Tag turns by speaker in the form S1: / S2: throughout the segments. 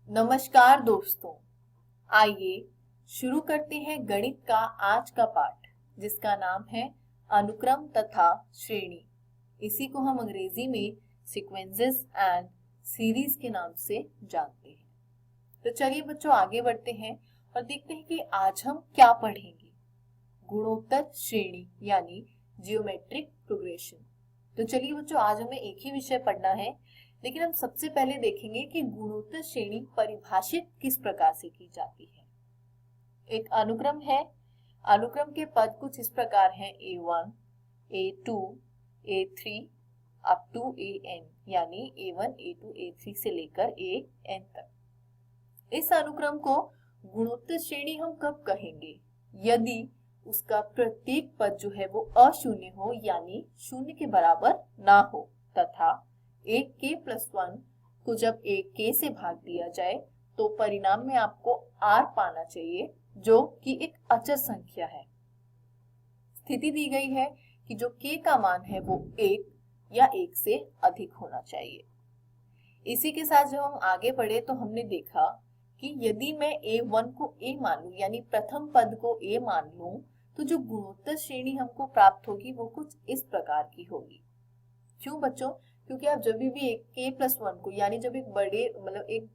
S1: नमस्कार दोस्तों, आइए शुरू करते हैं गणित का आज का पाठ जिसका नाम है अनुक्रम तथा श्रेणी। इसी को हम अंग्रेजी में सीक्वेंसेस एंड सीरीज के नाम से जानते हैं। तो चलिए बच्चों आगे बढ़ते हैं और देखते हैं कि आज हम क्या पढ़ेंगे। गुणोत्तर श्रेणी यानी जियोमेट्रिक प्रोग्रेशन। तो चलिए बच्चों आज हमें एक ही विषय पढ़ना है, लेकिन हम सबसे पहले देखेंगे कि गुणोत्तर श्रेणी परिभाषित किस प्रकार से की जाती है। एक अनुक्रम है, अनुक्रम के पद कुछ इस प्रकार हैं A1, A2, A3 up to AN, यानी A1, A2, A3 से लेकर AN तक। इस अनुक्रम को गुणोत्तर श्रेणी हम कब कहेंगे? यदि उसका प्रत्येक पद जो है वो अशून्य हो, यानी शून्य के बराबर ना हो, तथा एक k प्लस 1 को जब एक k से भाग दिया जाए तो परिणाम में आपको r पाना चाहिए, जो कि एक अचर संख्या है। स्थिति दी गई है कि जो k का मान है वो 1 या 1 से अधिक होना चाहिए। इसी के साथ जब हम आगे बढ़े तो हमने देखा कि यदि मैं A1 को A मान लूं, यानी प्रथम पद को A मान लूं, तो जो गुणोत्तर श्रेणी हमको प्राप्त होगी वो कुछ इस प्रकार की होगी। क्यों बच्चों? क्योंकि आप जब भी एक k प्लस 1 को, यानी जब एक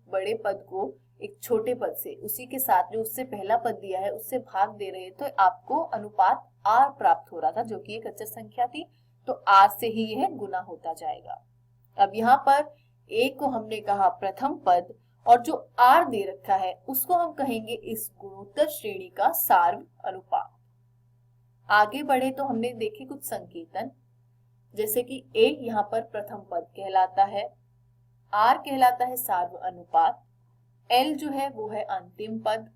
S1: बड़े पद को एक छोटे पद से, उसी के साथ जो उससे पहला पद दिया है उससे भाग दे रहे, तो आपको अनुपात r प्राप्त हो रहा था, जो कि एक अचर संख्या थी, तो r से ही यह गुना होता जाएगा। अब यहाँ पर a को हमने कहा प्रथम पद, और जो r दे रखा है उसको हम कहेंगे इस गुणोत्तर श्रेणी का सार्व अनुपात। आगे बढ़े तो हमने देखे कुछ संकेतन, जैसे कि a यहाँ पर प्रथम पद कहलाता है, r कहलाता है सार्व अनुपात, l जो है वो है अंतिम पद,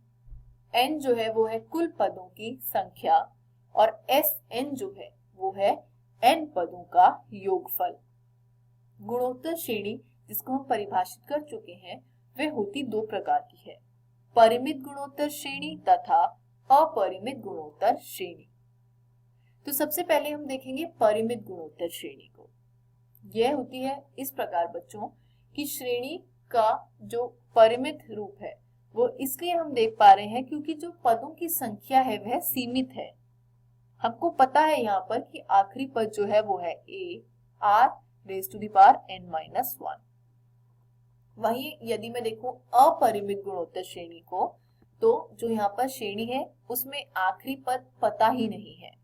S1: n जो है वो है कुल पदों की संख्या, और sn जो है वो है n पदों का योगफल। गुणोत्तर श्रेणी जिसको हम परिभाषित कर चुके हैं वह होती दो प्रकार की है, परिमित गुणोत्तर श्रेणी तथा अपरिमित गुणोत्तर श्रेणी। तो सबसे पहले हम देखेंगे परिमित गुणोत्तर श्रेणी को। यह होती है इस प्रकार बच्चों कि श्रेणी का जो परिमित रूप है वो इसलिए हम देख पा रहे हैं क्योंकि जो पदों की संख्या है वह सीमित है। हमको पता है यहाँ पर कि आखिरी पद जो है वो है a r⁻n-1। वहीं यदि मैं देखूं अपरिमित गुणोत्तर श्रेणी को, तो जो यहाँ पर श्रेणी है उसमें आखिरी पद पता ही नहीं है।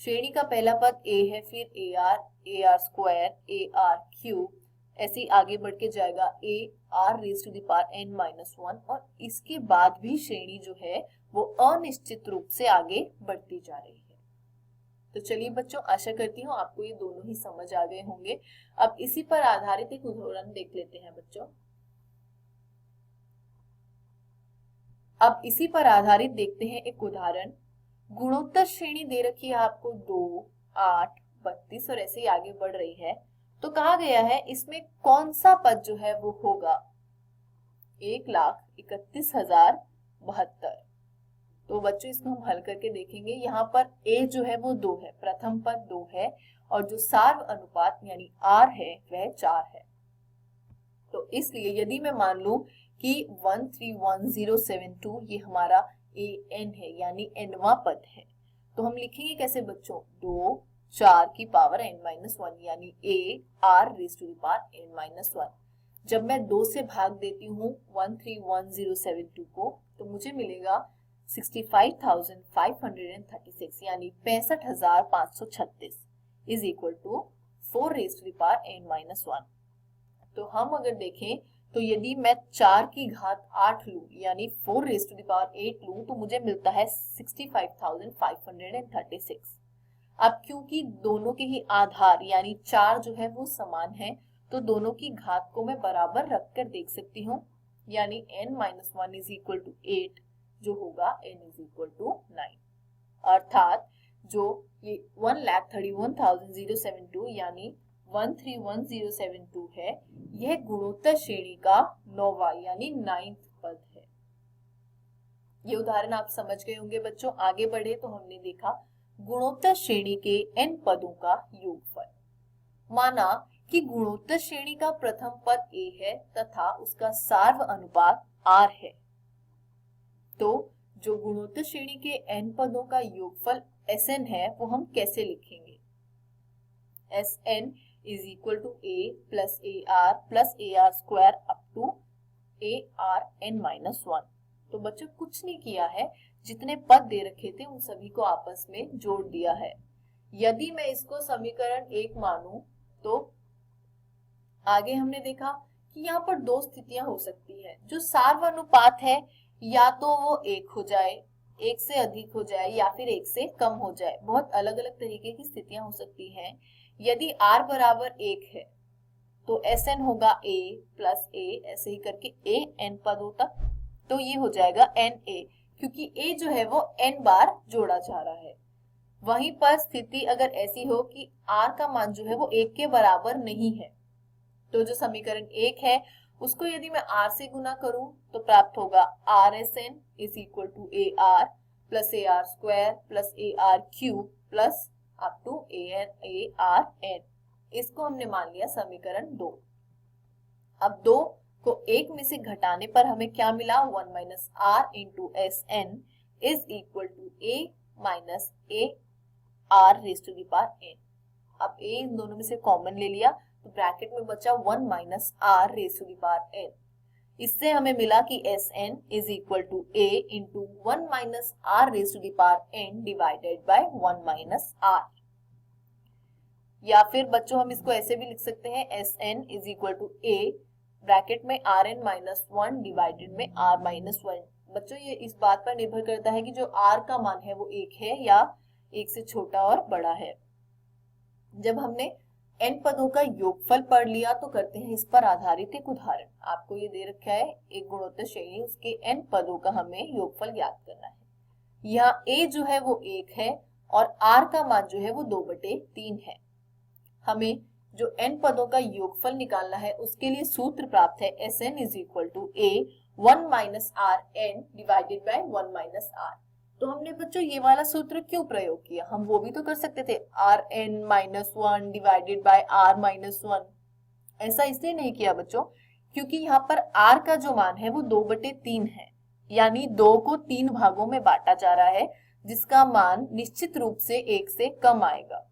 S1: श्रेणी का पहला पद a है, फिर ar², ar³, ऐसे ही आगे बढ़ के जाएगा ar⁻n-1, और इसके बाद भी श्रेणी जो है वो अनिश्चित रूप से आगे बढ़ती जा रही है। तो चलिए बच्चों, आशा करती हूँ आपको ये दोनों ही समझ आ गए होंगे। अब इसी पर आधारित एक उदाहरण देख लेते हैं बच्चों। अब इसी पर आधारित देखते हैं एक उदाहरण। गुणोत्तर श्रेणी दे रखी है आपको 2, 8, 32 और ऐसे ही आगे बढ़ रही है। तो कहा गया है इसमें कौन सा पद जो है वो होगा 1,31,072। तो बच्चों इसको हम हल करके देखेंगे। यहाँ पर a जो है वो 2 है, प्रथम पद 2 है, और जो सार्व अनुपात यानी r है वह 4 है। तो इसलिए यदि मैं मान लूं कि 131072 ये हमारा an है, यानी nवां पद है, तो हम लिखेंगे कैसे बच्चों? 2 4 की पावर n-1, यानी ar⁻n-1। जब मैं 2 से भाग देती हूँ 131072 को, तो मुझे मिलेगा 65,536, यानी 65,536 इज इक्वल टू 4n-1। तो हम अगर देखें तो यदि मैं 4 की घात 8 लूं, यानी 4⁸ लूं, तो मुझे मिलता है 65,536। अब क्योंकि दोनों के ही आधार यानी 4 जो है वो समान है, तो दोनों की घात को मैं बराबर रखकर देख सकती हूँ, यानी n-1 इज इक्वल टू 8, जो होगा n इज इक्वल टू 9। अर्थात जो ये 1,31,072 यानी 131072 है, यह गुणोत्तर श्रेणी का 9वां यानी 9th पद है। ये उदाहरण आप समझ गए होंगे बच्चों। आगे बढ़े तो हमने देखा गुणोत्तर श्रेणी के n पदों का योगफल। माना कि गुणोत्तर श्रेणी का प्रथम पद a है तथा उसका सार्व अनुपात r है। तो जो गुणोत्तर श्रेणी के n पदों का योगफल Sn है वो हम कैसे लिखेंगे? Sn is equal to a plus ar square up to arn minus 1। तो बच्चों कुछ नहीं किया है, जितने पद दे रखे थे उन सभी को आपस में जोड़ दिया है। यदि मैं इसको समीकरण 1 मानूं तो आगे हमने देखा कि यहाँ पर दो स्थितियां हो सकती है। जो सार्वनुपात है या तो वो 1 हो जाए, 1 से अधिक हो जाए या फिर 1 से कम हो जाए। बहुत अलग अलग तरीके की स्थितियां हो सकती हैं। यदि r बराबर 1 है तो Sn होगा a प्लस a, ऐसे ही करके a n पदों तक, तो ये हो जाएगा Na, क्योंकि a जो है वो n बार जोड़ा जा रहा है। वहीं पर स्थिति अगर ऐसी हो कि r का मान जो है वो 1 के बराबर नहीं है, तो जो समीकरण 1 है उसको यदि मैं r से गुना करूं तो प्राप्त होगा Rsn is equal to ar plus ar square plus ar cube plus up to arn। इसको हमने मान लिया समीकरण 2। अब 2 को 1 में से घटाने पर हमें क्या मिला? 1 minus r into Sn is equal to a minus a r raise to the power n। अब a इन दोनों में से कॉमन ले लिया तो ब्रैकेट में बचा 1 minus r raise to the power n। इससे हमें मिला कि Sn is equal to a into 1 minus r raise to the power n divided by 1 minus r। या फिर बच्चों हम इसको ऐसे भी लिख सकते हैं, Sn is equal to a bracket में Rn माइनस 1 डिवाइडेड में r माइनस 1। बच्चों ये इस बात पर निर्भर करता है कि जो r का मान है वो 1 है या 1 से छोटा और बड़ा है। जब हमने n पदों का योगफल पढ़ लिया तो करते हैं इस पर आधारित एक उदाहरण। आपको ये दे रखा है एक गुणोत्तर श्रेणी, उसके n पदों का हमें योगफल ज्ञात करना है। यहाँ a जो है वो 1 है और r का मान जो है वो 2/3 है। हमें जो n पदों का योगफल निकालना है उसके लिए सूत्र प्राप्त है Sn is equal to a 1 minus r n divided by 1 minus r। तो हमने बच्चों ये वाला सूत्र क्यों प्रयोग किया? हम वो भी तो कर सकते थे, Rn minus 1 divided by r minus 1। ऐसा इसलिए नहीं किया बच्चों क्योंकि यहाँ पर r का जो मान है वो 2/3 है, यानी 2 को 3 भागों में बांटा जा रहा है जिसका मान निश्चित रूप से 1 से कम आएगा।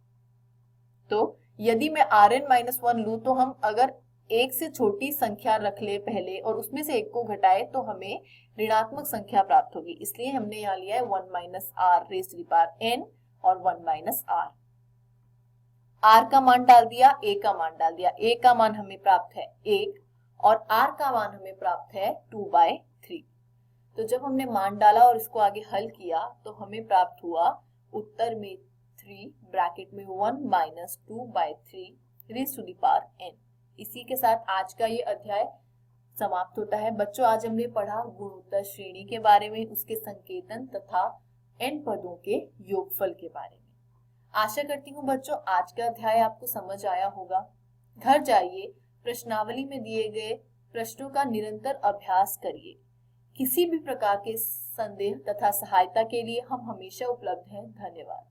S1: तो यदि मैं Rn माइनस 1 लूं तो हम अगर 1 से छोटी संख्या रख ले पहले और उसमें से 1 को घटाए तो हमें ऋणात्मक संख्या प्राप्त होगी। इसलिए हमने यहाँ लिया है 1 minus r raise to the power n और 1 माइनस r। r का मान डाल दिया, a का मान डाल दिया। a का मान हमें प्राप्त है 1 और r का मान हमें प्राप्त है 2/3। तो जब हमने मान डाला और इसको आगे हल किया तो हमें प्राप्त हुआ उत्तर में 3 ब्रैकेट में 1 minus 2/3 raise to the power n। इसी के साथ आज का ये अध्याय समाप्त होता है। बच्चों आज हमने पढ़ा गुणोत्तर श्रेणी के बारे में, उसके संकेतन तथा n पदों के योगफल के बारे में। आशा करती हूँ बच्चों आज का अध्याय आपको समझ आया होगा। घर जाइए, प्रश्नावली में दिए गए प्रश्नों का निरंतर अभ्यास करिए। किसी भी प्रकार के संदेह तथा सहायता के लिए हम हमेशा उपलब्ध हैं। धन्यवाद।